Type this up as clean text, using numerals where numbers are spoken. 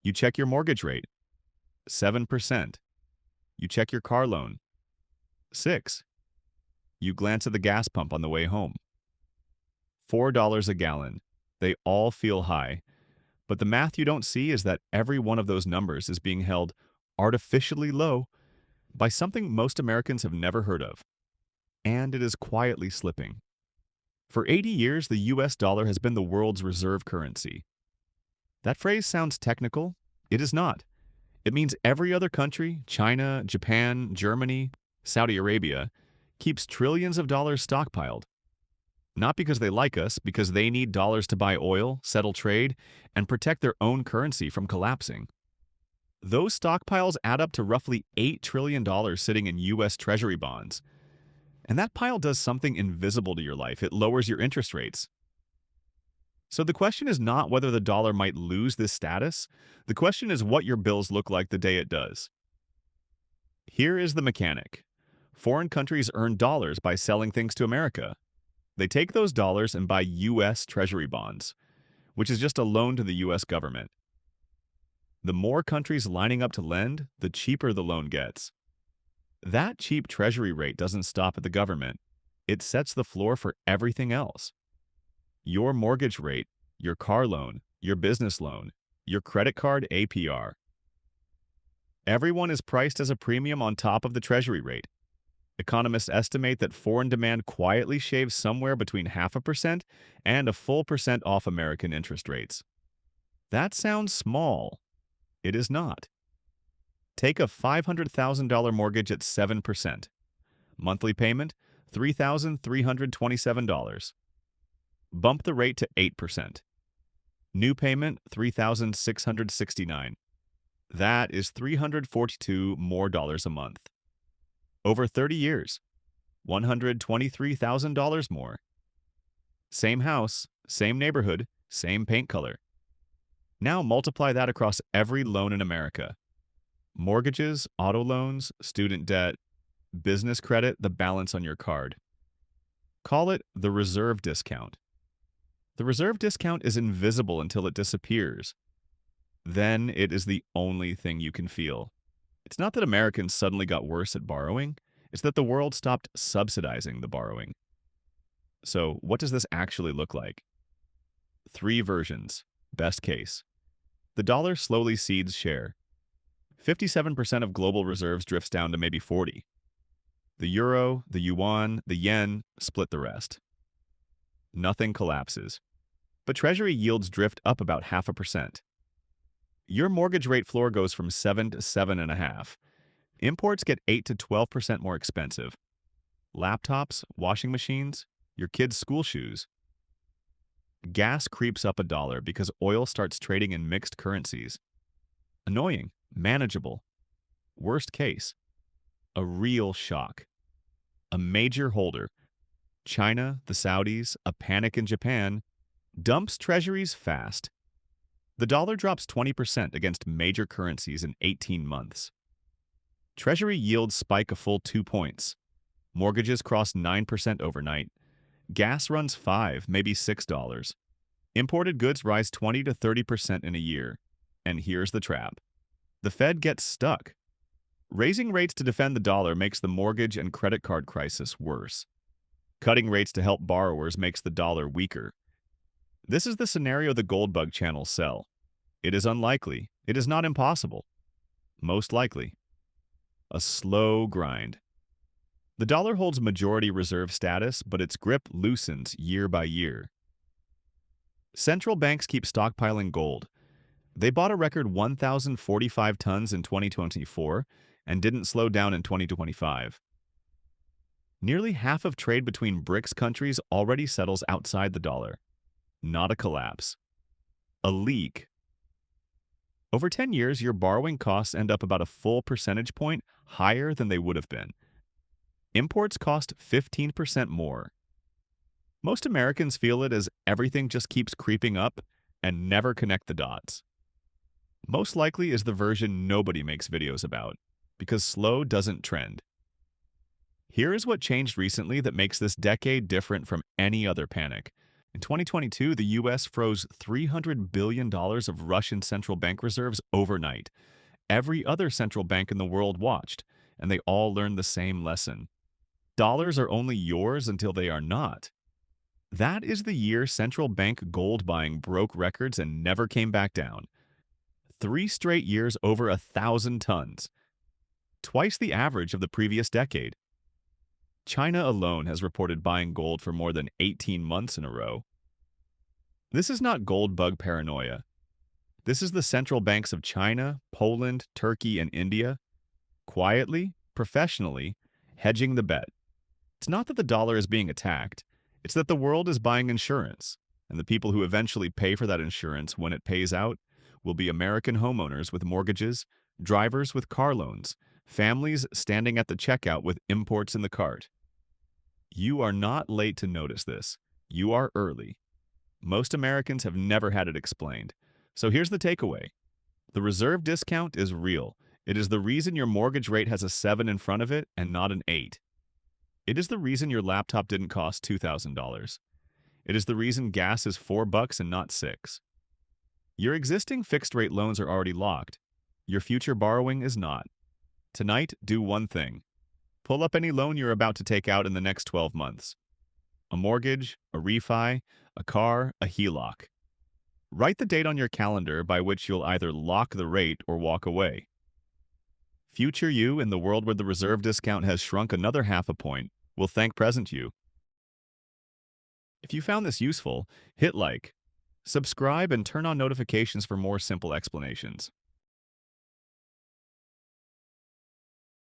You check your mortgage rate, 7%. You check your car loan, 6. You glance at the gas pump on the way home, $4 a gallon. They all feel high, but the math you don't see is that every one of those numbers is being held artificially low by something most Americans have never heard of, and it is quietly slipping. For 80 years, the US dollar has been the world's reserve currency. That phrase sounds technical. It is not. It means every other country, China, Japan, Germany, Saudi Arabia, keeps trillions of dollars stockpiled. Not because they like us, because they need dollars to buy oil, settle trade, and protect their own currency from collapsing. Those stockpiles add up to roughly $8 trillion sitting in US Treasury bonds. And that pile does something invisible to your life. It lowers your interest rates. So the question is not whether the dollar might lose this status. The question is what your bills look like the day it does. Here is the mechanic. Foreign countries earn dollars by selling things to America. They take those dollars and buy U.S. Treasury bonds, which is just a loan to the U.S. government. The more countries lining up to lend, the cheaper the loan gets. That cheap Treasury rate doesn't stop at the government. It sets the floor for everything else. Your mortgage rate, your car loan, your business loan, your credit card APR. Everyone is priced as a premium on top of the Treasury rate. Economists estimate that foreign demand quietly shaves somewhere between 0.5% and a full percent off American interest rates. That sounds small. It is not. Take a $500,000 mortgage at 7%. Monthly payment, $3,327. Bump the rate to 8%. New payment, $3,669. That is $342 more a month. Over 30 years, $123,000 more. Same house, same neighborhood, same paint color. Now multiply that across every loan in America. Mortgages, auto loans, student debt, business credit, the balance on your card. Call it the reserve discount. The reserve discount is invisible until it disappears. Then it is the only thing you can feel. It's not that Americans suddenly got worse at borrowing, it's that the world stopped subsidizing the borrowing. So, what does this actually look like? 3 versions. Best case. The dollar slowly cedes share. 57% of global reserves drifts down to maybe 40. The euro, the yuan, the yen split the rest. Nothing collapses. But treasury yields drift up about 0.5%. Your mortgage rate floor goes from 7 to 7.5. Imports get 8 to 12% more expensive. Laptops, washing machines, your kids' school shoes. Gas creeps up $1 because oil starts trading in mixed currencies. Annoying, manageable. Worst case, a real shock. A major holder, China, the Saudis, a panic in Japan, dumps treasuries fast. The dollar drops 20% against major currencies in 18 months. Treasury yields spike a full 2 points. Mortgages cross 9% overnight. Gas runs $5, maybe $6. Imported goods rise 20 to 30% in a year. And here's the trap. The Fed gets stuck. Raising rates to defend the dollar makes the mortgage and credit card crisis worse. Cutting rates to help borrowers makes the dollar weaker. This is the scenario the Goldbug channels sell. It is unlikely. It is not impossible. Most likely. A slow grind. The dollar holds majority reserve status, but its grip loosens year by year. Central banks keep stockpiling gold. They bought a record 1,045 tons in 2024 and didn't slow down in 2025. Nearly half of trade between BRICS countries already settles outside the dollar. Not a collapse. A leak. Over 10 years, your borrowing costs end up about a full percentage point higher than they would have been. Imports cost 15% more. Most Americans feel it as everything just keeps creeping up and never connect the dots. Most likely is the version nobody makes videos about, because slow doesn't trend. Here is what changed recently that makes this decade different from any other panic. In 2022, the US froze $300 billion of Russian central bank reserves overnight. Every other central bank in the world watched, and they all learned the same lesson. Dollars are only yours until they are not. That is the year central bank gold buying broke records and never came back down. 3 straight years over 1,000 tons, twice the average of the previous decade. China alone has reported buying gold for more than 18 months in a row. This is not gold bug paranoia. This is the central banks of China, Poland, Turkey, and India, quietly, professionally, hedging the bet. It's not that the dollar is being attacked, it's that the world is buying insurance, and the people who eventually pay for that insurance when it pays out will be American homeowners with mortgages, drivers with car loans, families standing at the checkout with imports in the cart. You are not late to notice this. You are early. Most Americans have never had it explained. So here's the takeaway. The reserve discount is real. It is the reason your mortgage rate has a 7 in front of it and not an 8. It is the reason your laptop didn't cost $2,000. It is the reason gas is $4 and not 6. Your existing fixed-rate loans are already locked. Your future borrowing is not. Tonight, do one thing. Pull up any loan you're about to take out in the next 12 months. A mortgage, a refi, a car, a HELOC. Write the date on your calendar by which you'll either lock the rate or walk away. Future you, in the world where the reserve discount has shrunk another half a point, will thank present you. If you found this useful, hit like, subscribe, and turn on notifications for more simple explanations.